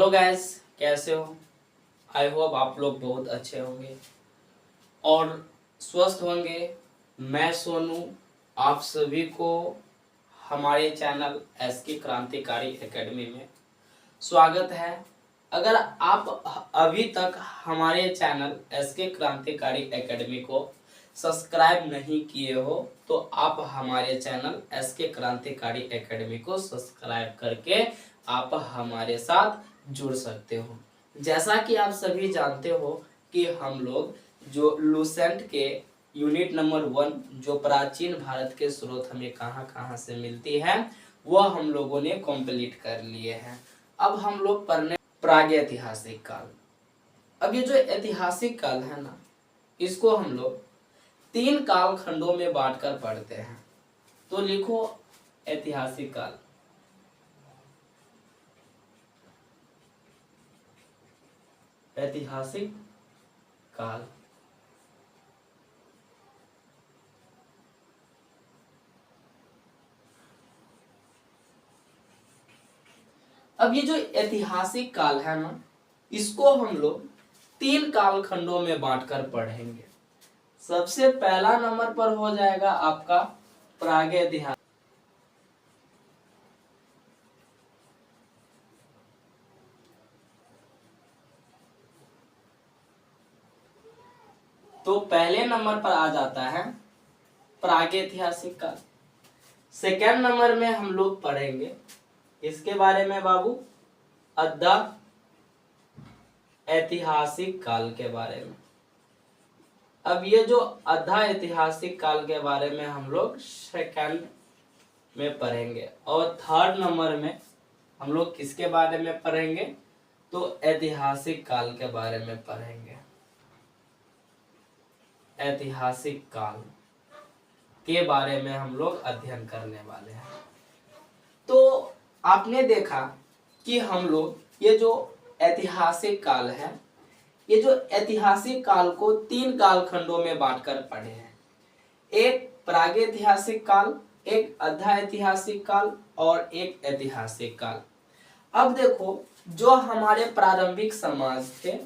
Hello guys, कैसे हो? I hope आप लोग बहुत अच्छे होंगे और स्वस्थ होंगे। मैं सोनू, आप सभी को हमारे चैनल एसके क्रांतिकारी एकेडमी में स्वागत है। अगर आप अभी तक हमारे चैनल एसके क्रांतिकारी एकेडमी को सब्सक्राइब नहीं किए हो तो आप हमारे चैनल एसके क्रांतिकारी एकेडमी को सब्सक्राइब करके आप हमारे साथ जुड़ सकते हो। जैसा कि आप सभी जानते हो कि हम लोग जो लूसेंट के यूनिट नंबर 1 जो प्राचीन भारत के स्रोत हमें कहाँ कहाँ से मिलती है वह हम लोगों ने कंप्लीट कर लिए हैं। अब हम लोग पढ़ने प्रागैतिहासिक काल। अब ये जो ऐतिहासिक काल है ना, इसको हम लोग 3 काल खंडों में बांटकर पढ़ते हैं। तो लिखो ऐतिहासिक काल। ऐतिहासिक काल अब ये जो ऐतिहासिक काल है ना, इसको हम लोग 3 काल खंडों में बांटकर पढ़ेंगे। सबसे पहला नंबर पर हो जाएगा आपका प्रागैतिहासिक। तो पहले नंबर पर आ जाता है प्रागैतिहासिक काल। सेकेंड नंबर में हम लोग पढ़ेंगे इसके बारे में बाबू अद्धा ऐतिहासिक काल के बारे में। अब ये जो अद्धा ऐतिहासिक काल के बारे में हम लोग सेकेंड में पढ़ेंगे और थर्ड नंबर में हम लोग किसके बारे में पढ़ेंगे तो ऐतिहासिक काल के बारे में पढ़ेंगे। ऐतिहासिक काल के बारे में हम लोग अध्ययन करने वाले हैं। तो आपने देखा कि हम लोग ये जो ऐतिहासिक काल है, ये जो ऐतिहासिक काल को 3 काल खंडों में बांटकर पढ़े हैं। एक प्रागैतिहासिक काल, एक अद्धा ऐतिहासिक काल और एक ऐतिहासिक काल। अब देखो, जो हमारे प्रारंभिक समाज थे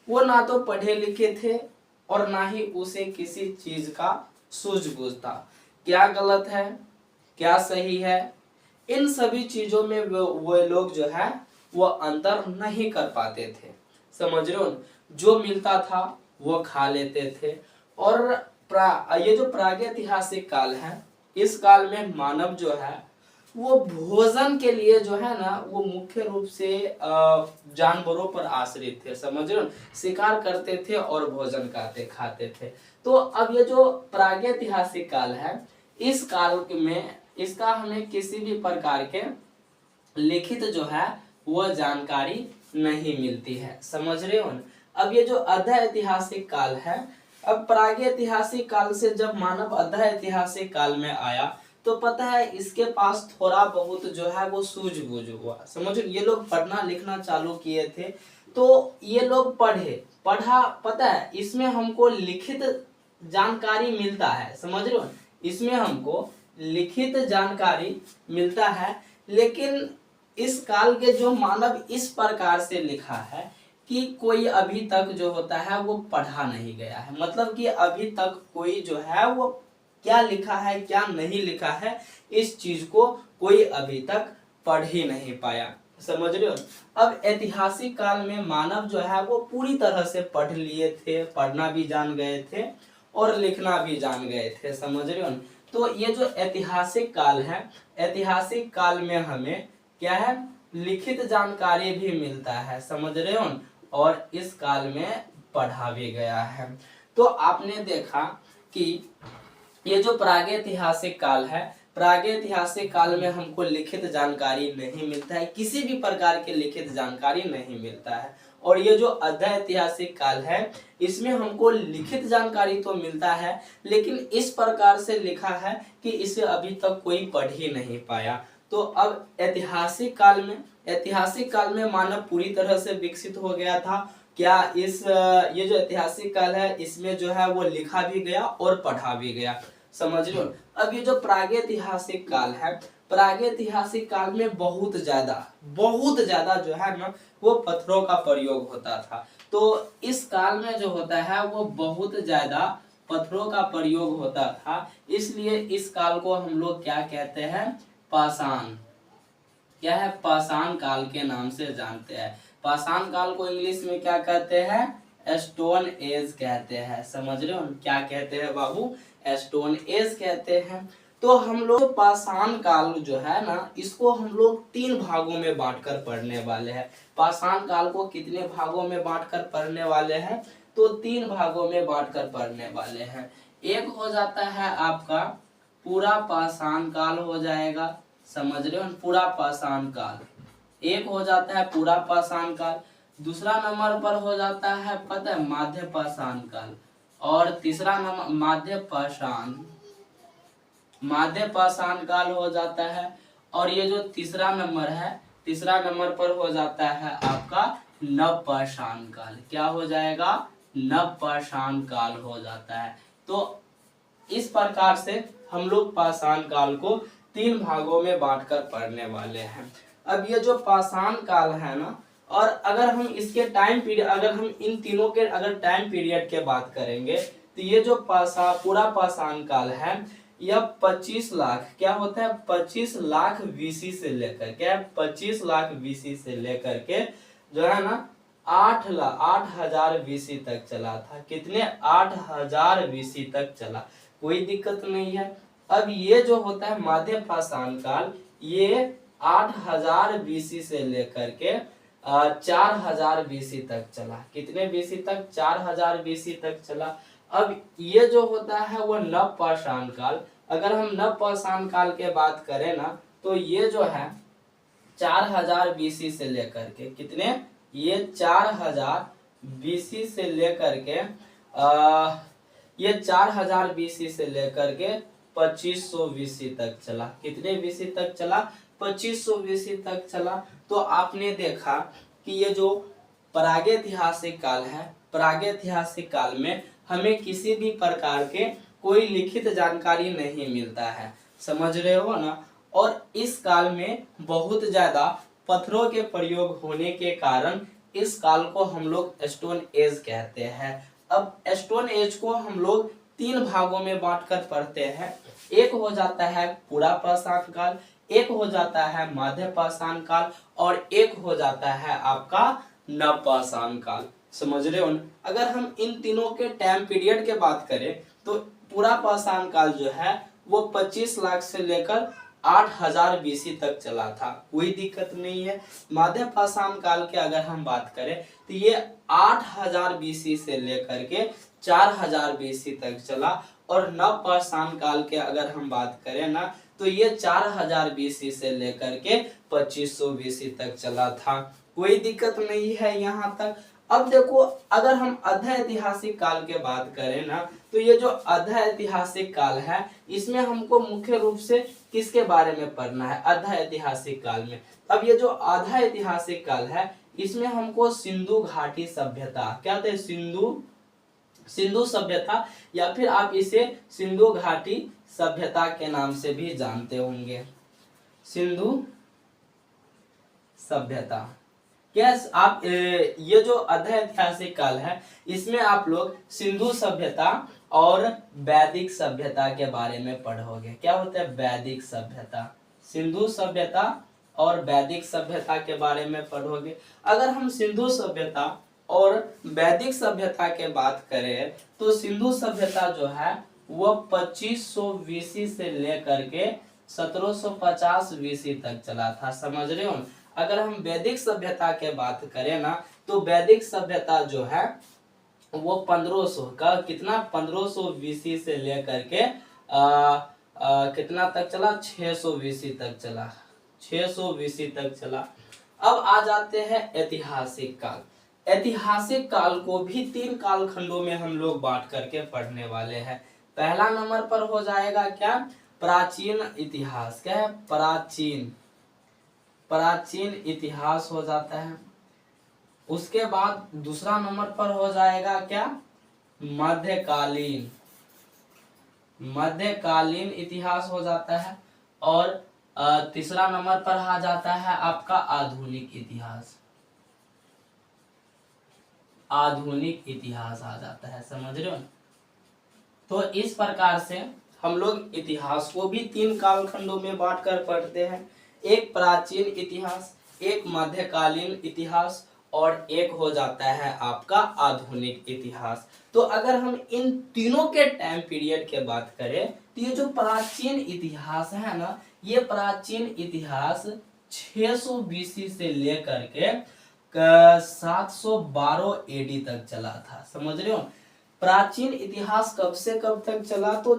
वो ना तो पढ़े लिखे थे और ना ही उसे किसी चीज का सूझबूझ था। क्या गलत है, क्या सही है, इन सभी चीजों में वो लोग जो है वो अंतर नहीं कर पाते थे। समझ रहे हो? जो मिलता था वो खा लेते थे। और ये जो प्रागैतिहासिक काल है, इस काल में मानव जो है वो भोजन के लिए जो है ना वो मुख्य रूप से जानवरों पर आश्रित थे। समझ रहे हो? शिकार करते थे और भोजन करते खाते थे। तो अब ये जो प्रागैतिहासिक काल है, इस काल में इसका हमें किसी भी प्रकार के लिखित जो है वह जानकारी नहीं मिलती है। समझ रहे हो? अब ये जो अद्धा ऐतिहासिक काल है, अब प्रागैतिहासिक काल से जब मानव अद्धा ऐतिहासिक काल में आया तो पता है इसके पास थोड़ा बहुत जो है वो सूझबूझ हुआ। समझो, ये लोग पढ़ना लिखना चालू किए थे तो ये लोग पढ़ा पता है इसमें हमको लिखित जानकारी मिलता है। समझ रहे हो? इसमें हमको लिखित जानकारी मिलता है, लेकिन इस काल के जो मानव इस प्रकार से लिखा है कि कोई अभी तक जो होता है वो पढ़ा नहीं गया है। मतलब कि अभी तक कोई जो है वो क्या लिखा है क्या नहीं लिखा है इस चीज को कोई अभी तक पढ़ ही नहीं पाया। समझ रहे हो? अब ऐतिहासिक काल में मानव जो है वो पूरी तरह से पढ़ लिए थे, पढ़ना भी जान गए थे और लिखना भी जान गए थे। समझ रहे हो? तो ये जो ऐतिहासिक काल है, ऐतिहासिक काल में हमें क्या है लिखित जानकारी भी मिलता है। समझ रहे हो? और इस काल में पढ़ा भी गया है। तो आपने देखा कि ये जो प्रागैतिहासिक काल है, प्रागैतिहासिक काल में हमको लिखित जानकारी नहीं मिलता है, किसी भी प्रकार की लिखित जानकारी नहीं मिलता है। और ये जो अद्धा ऐतिहासिक काल है, इसमें हमको लिखित जानकारी तो मिलता है, लेकिन इस प्रकार से लिखा है कि इसे अभी तक कोई पढ़ ही नहीं पाया। तो अब ऐतिहासिक काल में मानव पूरी तरह से विकसित हो गया था क्या? ये जो ऐतिहासिक काल है इसमें जो है वो लिखा भी गया और पढ़ा भी गया। समझ लो। अब ये जो प्रागैतिहासिक काल है, प्रागैतिहासिक काल में बहुत ज्यादा जो है ना वो पत्थरों का प्रयोग होता था। तो इस काल में जो होता है वो बहुत ज्यादा पत्थरों का प्रयोग होता था, इसलिए इस काल को हम लोग क्या कहते हैं, पाषाण, क्या है, पाषाण काल के नाम से जानते हैं। पाषाण काल को इंग्लिश में क्या कहते हैं, स्टोन एज कहते हैं। समझ रहे हो क्या कहते हैं बाबू, स्टोन एज कहते हैं। तो हम लोग पाषाण काल जो है ना इसको हम लोग 3 भागों में बांटकर पढ़ने वाले हैं। पाषाण काल को कितने भागों में बांटकर पढ़ने वाले हैं, तो 3 भागों में बांटकर पढ़ने वाले हैं। एक हो जाता है आपका पूरा पाषाण काल हो जाएगा, समझ रहे हो, पूरा पाषाण काल एक हो जाता है पूरा पाषाण काल। दूसरा नंबर पर हो जाता है पता है माध्य पाषाण काल, और तीसरा नंबर माध्य पाषाण काल हो जाता है। और ये जो तीसरा नंबर पर हो जाता है आपका नव पाषाण काल। क्या हो जाएगा, नव पाषाण काल हो जाता है। तो इस प्रकार से हम लोग पाषाण काल को 3 भागों में बांटकर पढ़ने वाले हैं। अब ये जो पाषाण काल है ना, और अगर हम इसके टाइम पीरियड, अगर हम इन तीनों के अगर टाइम पीरियड के बात करेंगे, तो ये जो पूरा पाषाण काल है यह 25 लाख, क्या होता है, 25 लाख बीसी से लेकर, क्या है, 25 लाख बीसी से लेकर के जो है ना 8,000 बीसी तक चला था। कितने, 8,000 बीसी तक चला, कोई दिक्कत नहीं है। अब ये जो होता है माध्य पाषाण काल, ये 8,000 बीसी से लेकर के 4,000 बीसी तक चला। कितने बीसी तक, 4,000 बीसी तक चला। अब ये जो होता है वो नव पाषाण काल। अगर हम नव पाषाण काल के बात करें ना, तो ये जो है 4,000 बीसी से लेकर के कितने, ये 4,000 बीसी से लेकर के ये 4,000 बीसी से लेकर के 2500 बीसी तक चला। कितने बीसी तक चला, 2500 बीसी तक चला। तो आपने देखा कि ये जो प्रागैतिहासिक काल है, प्रागैतिहासिक काल में हमें किसी भी प्रकार के कोई लिखित जानकारी नहीं मिलता है, समझ रहे हो ना। और इस काल में बहुत ज्यादा पत्थरों के प्रयोग होने के कारण इस काल को हम लोग स्टोन एज कहते हैं। अब स्टोन एज को हम लोग 3 भागों में बांटकर पढ़ते हैं। एक हो जाता है पूरा पाषाण काल, एक हो जाता है माध्य पाषाण काल, और एक हो जाता है आपका नव पाषाण काल। समझ रहे हो। अगर हम इन तीनों के टाइम पीरियड के बात करें तो पूरा पाषाण काल जो है वो 25 लाख से लेकर 8,000 बीसी तक चला था, कोई दिक्कत नहीं है। माध्य पाषाण काल के अगर हम बात करें तो ये 8,000 बीसी से लेकर के 4,000 बीसी तक चला। और नव पाषाण काल के अगर हम बात करें ना, तो ये 4,000 बीसी से लेकर के 2500 बीसी तक चला था, कोई दिक्कत नहीं है यहाँ तक। अब देखो, अगर हम अर्ध ऐतिहासिक काल के बात करें ना, तो ये जो अर्ध ऐतिहासिक काल है इसमें हमको मुख्य रूप से किसके बारे में पढ़ना है, अर्ध ऐतिहासिक काल में। अब ये जो अर्ध ऐतिहासिक काल है इसमें हमको सिंधु घाटी सभ्यता, क्या होता है, सिंधु सभ्यता, या फिर आप इसे सिंधु घाटी सभ्यता के नाम से भी जानते होंगे, सिंधु सभ्यता। क्या आप ये जो अर्ध ऐतिहासिक काल है इसमें आप लोग सिंधु सभ्यता और वैदिक सभ्यता के बारे में पढ़ोगे। क्या होता है वैदिक सभ्यता, सिंधु सभ्यता और वैदिक सभ्यता के बारे में पढ़ोगे। अगर हम सिंधु सभ्यता और वैदिक सभ्यता के बात करें तो सिंधु सभ्यता जो है वो 2500 बीसी से लेकर के 1750 बीसी तक चला था, समझ रहे हो। अगर हम वैदिक सभ्यता के बात करें ना, तो वैदिक सभ्यता जो है वो 1500 का कितना, 1500 बीसी से लेकर के कितना तक चला, 600 बीसी तक चला, 600 बीसी तक चला। अब आ जाते हैं ऐतिहासिक काल। ऐतिहासिक काल को भी 3 कालखंडों में हम लोग बांट करके पढ़ने वाले हैं। पहला नंबर पर हो जाएगा क्या, प्राचीन इतिहास, क्या है, प्राचीन इतिहास हो जाता है। उसके बाद दूसरा नंबर पर हो जाएगा क्या, मध्यकालीन इतिहास हो जाता है। और तीसरा नंबर पर आ जाता है आपका आधुनिक इतिहास। आधुनिक इतिहास आ जाता है, समझ रहे हो। तो इस प्रकार से हम लोग इतिहास को भी 3 कालखंडों में बांटकर पढ़ते हैं। एक प्राचीन इतिहास, एक मध्यकालीन इतिहास और एक हो जाता है आपका आधुनिक इतिहास। तो अगर हम इन तीनों के टाइम पीरियड के बात करें तो ये जो प्राचीन इतिहास है ना, ये प्राचीन इतिहास 600 बीसी से लेकर के 712 एडी तक चला था, समझ रहे हो। प्राचीन इतिहास कब से कब तक चला, तो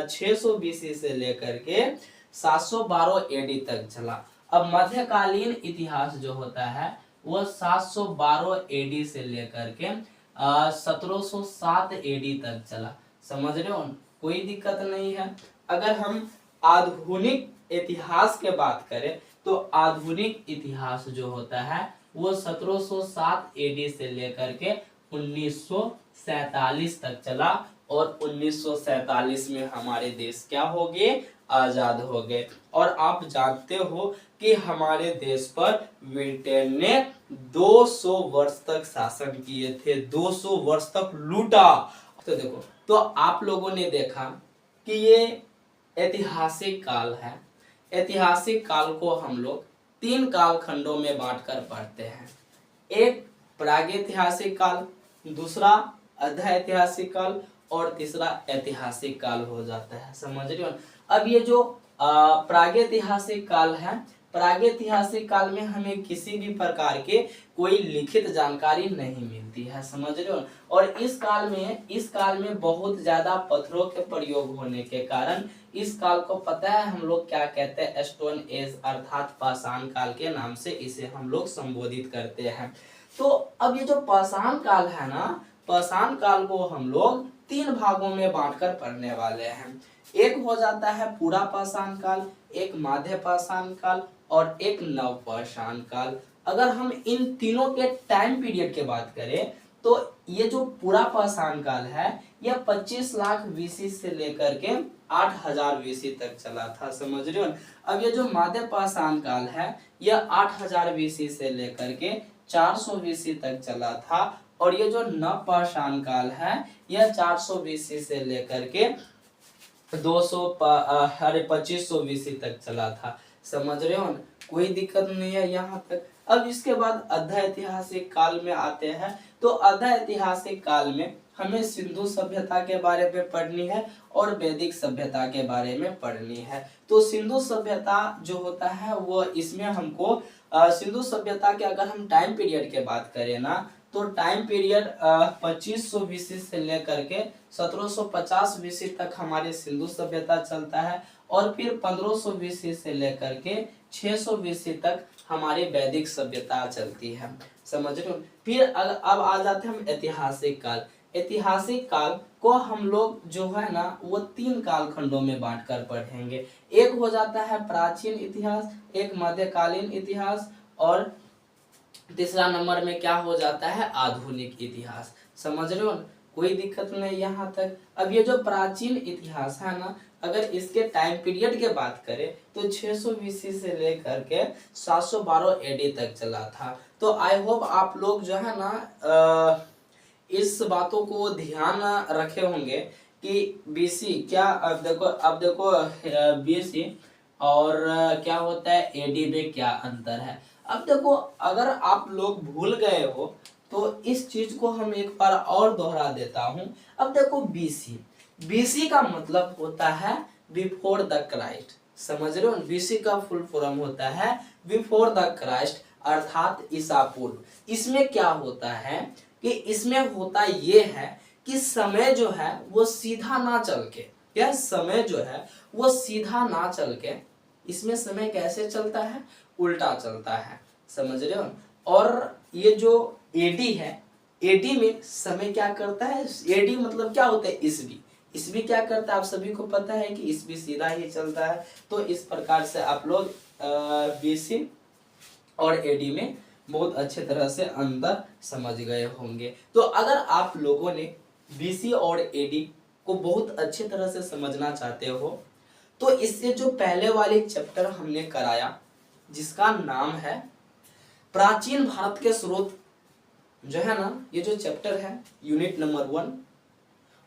600 बीसी से लेकर के 712 एडी तक चला। अब मध्यकालीन इतिहास जो होता है वो 712 एडी से लेकर के 1707 एडी तक चला, समझ रहे हो, कोई दिक्कत नहीं है। अगर हम आधुनिक इतिहास के बात करें तो आधुनिक इतिहास जो होता है वो 1707 एडी से लेकर के 1947 तक चला और 1947 में हमारे देश क्या हो गए, आजाद हो गए। और आप जानते हो कि हमारे देश पर ब्रिटेन ने 200 वर्ष तक शासन किए थे, 200 वर्ष तक लूटा। तो देखो, तो आप लोगों ने देखा कि ये ऐतिहासिक काल है। ऐतिहासिक काल को हम लोग 3 कालखंडों में बांटकर पढ़ते हैं। एक प्रागैतिहासिक काल, दूसरा अर्ध ऐतिहासिक काल और तीसरा ऐतिहासिक काल हो जाता है, समझ रहे हो। अब ये जो प्रागैतिहासिक काल है, प्रागैतिहासिक काल में हमें किसी भी प्रकार के कोई लिखित जानकारी नहीं मिलती है, समझ रहे हो। और इस काल में बहुत ज्यादा पत्थरों के प्रयोग होने के कारण इस काल को पता है हम लोग क्या कहते हैं, स्टोन एज अर्थात पाषाण काल के नाम से इसे हम लोग संबोधित करते हैं। तो अब ये जो पाषाण काल है ना, पाषाण काल को हम लोग 3 भागों में बांटकर पढ़ने वाले हैं। एक हो जाता है पूरा पाषाण काल, एक माध्य पाषाण काल और एक नव पाषाण काल। अगर हम इन तीनों के टाइम पीरियड की बात करें तो ये जो पूरा पाषाण काल है यह 25 लाख बीसी से लेकर के 8000 बीसी तक चला था, समझ रहे हो। अब ये जो माध्य पाषाण काल है यह 8000 बीसी से लेकर के 400 बीसी तक चला था और ये जो नव पाषाण काल है यह 400 बीसी से लेकर के 2500 बीसी तक चला था, समझ रहे हो, कोई दिक्कत नहीं है यहाँ तक। अब इसके बाद अर्ध ऐतिहासिक काल में आते हैं। तो अर्ध ऐतिहासिक काल में हमें सिंधु सभ्यता के बारे में पढ़नी है और वैदिक सभ्यता के बारे में पढ़नी है। तो सिंधु सभ्यता जो होता है वो इसमें हमको सिंधु सभ्यता के अगर हम टाइम पीरियड के बात करें ना तो टाइम पीरियड 2500 बीसी से लेकर के 1750 बीसी तक हमारे सिंधु सभ्यता चलता है और फिर 1500 बीसी से लेकर के 600 बीसी तक हमारी वैदिक सभ्यता चलती है, समझ रहे हो। फिर अब आ जाते हैं हम ऐतिहासिक काल। ऐतिहासिक काल को हम लोग जो है ना वो 3 कालखंडों में बांटकर पढ़ेंगे। एक हो जाता है प्राचीन इतिहास, एक मध्यकालीन इतिहास और तीसरा नंबर में क्या हो जाता है, आधुनिक इतिहास, समझ रहे हो, कोई दिक्कत नहीं यहाँ तक। अब ये जो प्राचीन इतिहास है ना, अगर इसके टाइम पीरियड के बात करें तो 600 बीसी से लेकर के 712 एडी तक चला था। तो आई होप आप लोग जो है ना इस बातों को ध्यान रखे होंगे कि बीसी क्या, अब देखो बीसी और क्या होता है एडी में क्या अंतर है। अब देखो अगर आप लोग भूल गए हो तो इस चीज को हम एक बार और दोहरा देता हूं। अब देखो बीसी, बीसी का मतलब होता है बिफोर द क्राइस्ट, समझ रहे हो। बीसी का फुल फॉर्म होता है बिफोर द क्राइस्ट अर्थात ईसा पूर्व। इसमें क्या होता है कि इसमें होता ये है कि समय जो है वो सीधा ना चल के, क्या समय जो है वो सीधा ना चल के, इसमें समय कैसे चलता है, उल्टा चलता है, समझ रहे हो। और ये जो एडी है, एडी में समय क्या करता है, एडी मतलब क्या होता है, ईस्वी। ईस्वी क्या करता है आप सभी को पता है कि ईस्वी सीधा ही चलता है। तो इस प्रकार से आप लोग बीसी और एडी में बहुत अच्छे तरह से अंदर समझ गए होंगे। तो अगर आप लोगों ने बीसी और एडी को बहुत अच्छे तरह से समझना चाहते हो तो इससे जो पहले वाले चैप्टर हमने कराया जिसका नाम है प्राचीन भारत के स्रोत, जो है ना, ये जो चैप्टर है यूनिट नंबर 1,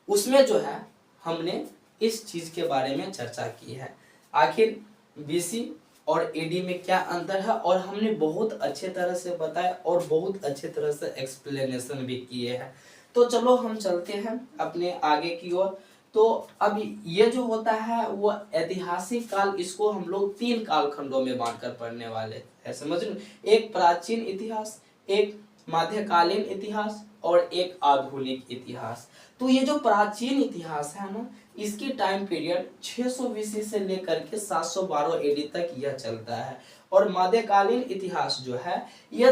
उसमें जो है हमने इस चीज के बारे में चर्चा की है, आखिर बीसी और एडी में क्या अंतर है, और हमने बहुत अच्छे तरह से बताया और बहुत अच्छे तरह से एक्सप्लेनेशन भी किए हैं। तो चलो हम चलते हैं अपने आगे की ओर। तो अब ये जो होता है वो ऐतिहासिक काल, इसको हम लोग 3 कालखंडों में बांटकर पढ़ने वाले हैं, समझ लो। एक प्राचीन इतिहास, एक मध्यकालीन इतिहास और एक आधुनिक इतिहास। तो ये जो प्राचीन इतिहास है ना, इसकी टाइम पीरियड 600 बीसी से लेकर के 712 एडी तक यह चलता है। और मध्यकालीन इतिहास जो है यह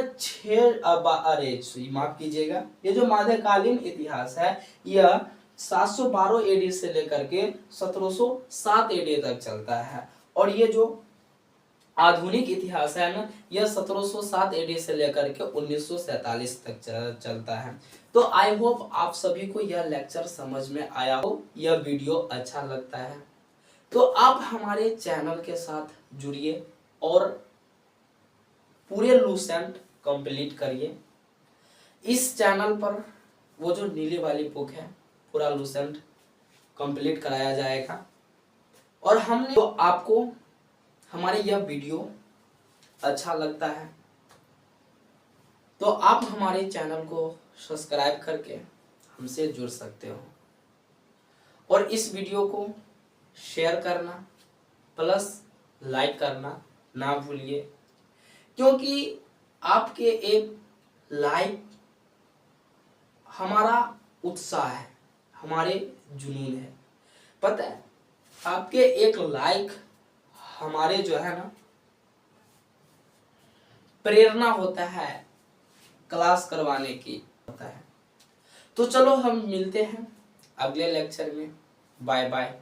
माफ कीजिएगा, ये जो मध्यकालीन इतिहास है यह 712 एडी से लेकर के 1707 एडी तक चलता है। और ये जो आधुनिक इतिहास है ना, यह 1707 एडी से लेकर के 1947 तक चलता है। तो आई होप आप सभी को यह लेक्चर समझ में आया हो, यह वीडियो अच्छा लगता है तो आप हमारे चैनल के साथ जुड़िए और पूरे लूसेंट कंप्लीट करिए। इस चैनल पर वो जो नीली वाली बुक है पूरा लूसेंट कंप्लीट कराया जाएगा। और हमने तो आपको हमारे यह वीडियो अच्छा लगता है तो आप हमारे चैनल को सब्सक्राइब करके हमसे जुड़ सकते हो, और इस वीडियो को शेयर करना प्लस लाइक करना ना भूलिए, क्योंकि आपके एक लाइक हमारा उत्साह है, हमारे जुनून है। पता है, आपके एक लाइक हमारे जो है ना प्रेरणा होता है क्लास करवाने की होता है। तो चलो हम मिलते हैं अगले लेक्चर में। Bye bye.